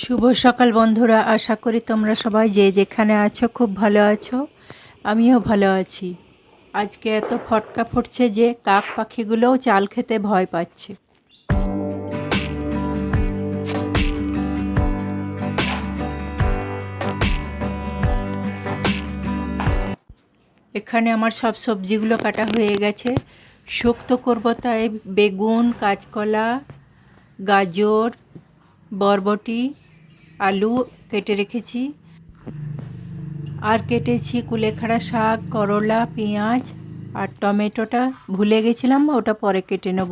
শুভ সকাল বন্ধুরা, আশা করি তোমরা সবাই যে যেখানে আছো খুব ভালো আছো। আমিও ভালো আছি। আজকে এত ফটকা ফুটছে যে কাক পাখিগুলোও চাল খেতে ভয় পাচ্ছে। এখানে আমার সব সবজিগুলো কাটা হয়ে গেছে। শুক্তো করবো তাই বেগুন, কাঁচকলা, গাজর, বরবটি, আলু কেটে রেখেছি। আর কেটেছি কুলেখাড়া শাক, করলা, পেঁয়াজ আর টমেটোটা ভুলে গেছিলাম, ওটা পরে কেটে নেব।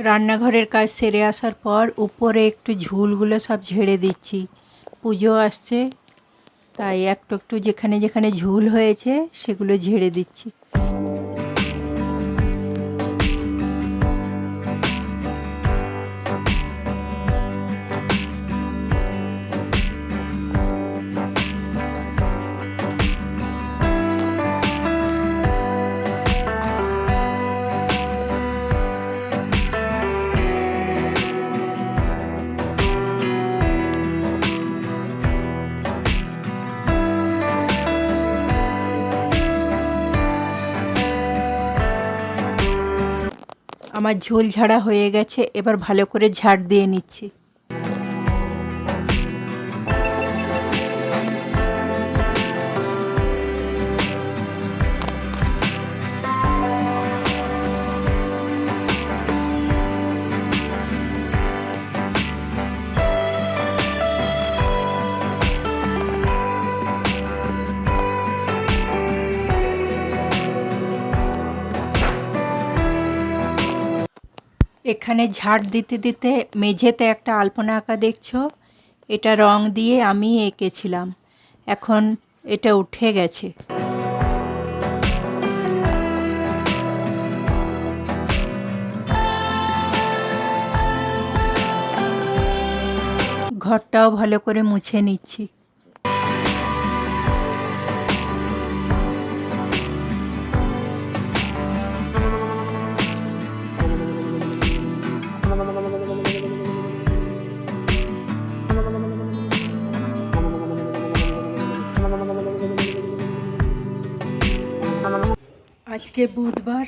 রান্নাঘরের কাজ সেরে আসার পর উপরে একটু ঝুলগুলো সব ঝেড়ে দিচ্ছি। পুজো আসছে তাই একটু একটু যেখানে যেখানে ঝুল হয়েছে সেগুলো ঝেড়ে দিচ্ছি। আমার ঝোল ঝাড়া হয়ে গেছে, এবার ভালো করে ঝাড় দিয়ে নিচ্ছি। এখানে ঝাড় দিতে দিতে মেঝেতে একটা আলপনা আঁকা দেখছো, এটা রং দিয়ে আমি এঁকেছিলাম। এখন এটা উঠে গেছে। ঘরটাও ভালো করে মুছে নিচ্ছি। আজকে বুধবার,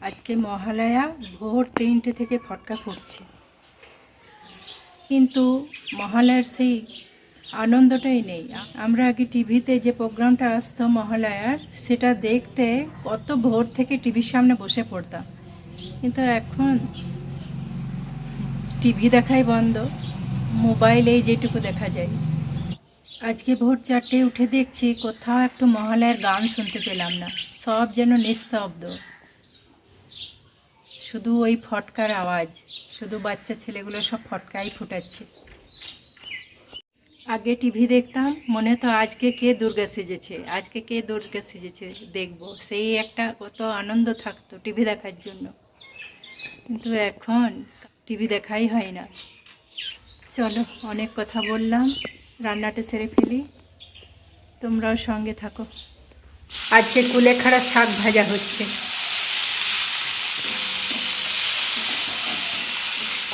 আজকে মহালয়া। ভোর 3টে থেকে ফটকা ফুটছে, কিন্তু মহালয়ার সেই আনন্দটাই নেই। আমরা আগে টিভিতে যে প্রোগ্রামটা আসতো মহালয়ার, সেটা দেখতে কত ভোর থেকে টিভির সামনে বসে পড়তাম, কিন্তু এখন টিভি দেখাই বন্ধ, মোবাইলেই যেটুকু দেখা যায়। আজকে ভোর 4টে উঠে দেখছি কোথাও একটু মহালয়ার গান শুনতে পেলাম না, সব যেন নিস্তব্ধ, শুধু ওই ফটকার আওয়াজ, শুধু বাচ্চা ছেলেগুলো সব ফটকাই ফুটাচ্ছে। আগে টিভি দেখতাম, মনে হতো আজকে কে দুর্গা সেজেছে, আজকে কে দুর্গা সেজেছে দেখবো, সেই একটা কত আনন্দ থাকতো টিভি দেখার জন্য। কিন্তু এখন টিভি দেখাই হয় না। চলো, অনেক কথা বললাম, রান্নাটা সেরে ফেলি, তোমরাও সঙ্গে থাকো। আজকে কুলেখাড়া শাক ভাজা হচ্ছে।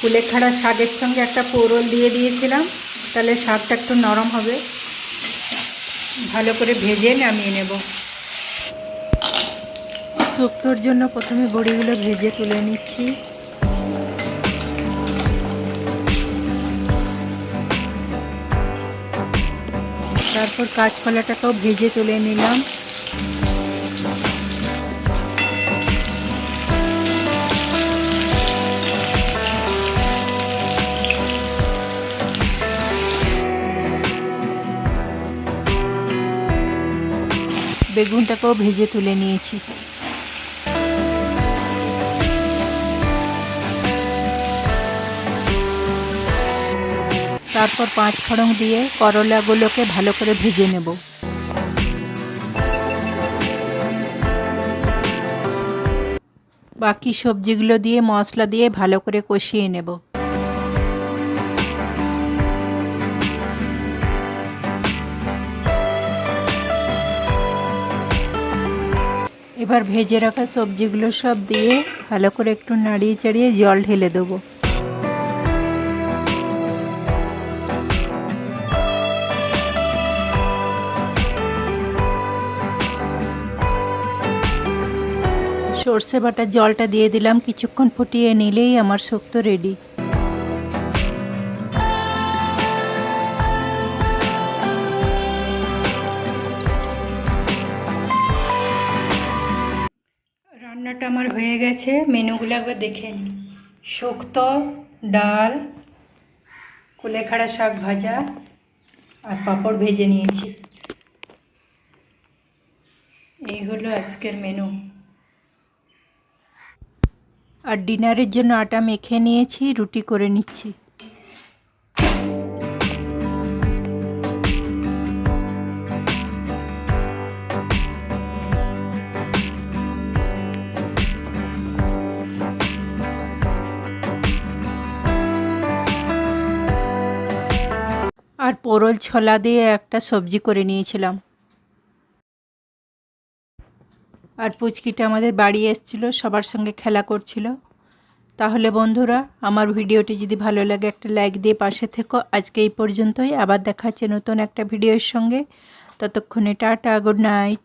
কুলেখাড়া শাকের সঙ্গে একটা পোড়ল দিয়ে দিয়েছিলাম, তাহলে শাকটা একটু নরম হবে। ভালো করে ভেজে নামিয়ে নেব। শুক্তোর জন্য প্রথমে বড়িগুলো ভেজে তুলে নিচ্ছি। তারপর কাঁচকলাটাকেও ভেজে তুলে নিলাম। বেগুনটাকেও ভেজে তুলে নিয়েছি। তারপর 5 ফোড়ন দিয়ে করলাগুলোকে ভালো করে ভেজে নেব। বাকি সবজিগুলো দিয়ে মশলা দিয়ে ভালো করে কষিয়ে নেব। এবার ভেজে রাখা সবজিগুলো সব দিয়ে ভালো করে একটু নাড়িয়ে চাড়িয়ে জল ঢেলে দেবো। সর্ষে বাটার জলটা দিয়ে দিলাম, কিছুক্ষণ ফুটিয়ে নিলেই আমার শুক্তো রেডি। রান্নাটা আমার হয়ে গেছে, মেনুগুলো একবার দেখেন। শুক্তো, ডাল, কুলেখাড়া শাক ভাজা আর পাঁপড় ভেজে নিয়েছি। এই হলো আজকের মেনু। আর ডিনারের জন্য আটা মেখে নিয়েছি, রুটি করে নিচ্ছি। আর পোরল ছোলা দিয়ে একটা সবজি করে নিয়েছিলাম। আর পুচকিটা আমাদের বাড়ি এসেছিল, সবার সঙ্গে খেলা করছিল। তাহলে বন্ধুরা, আমার ভিডিওটি যদি ভালো লাগে একটা লাইক দিয়ে পাশে থেকো। আজকে এই পর্যন্তই, আবার দেখা হচ্ছে নতুন একটা ভিডিওর সঙ্গে। ততক্ষণে টাটা, গুড নাইট।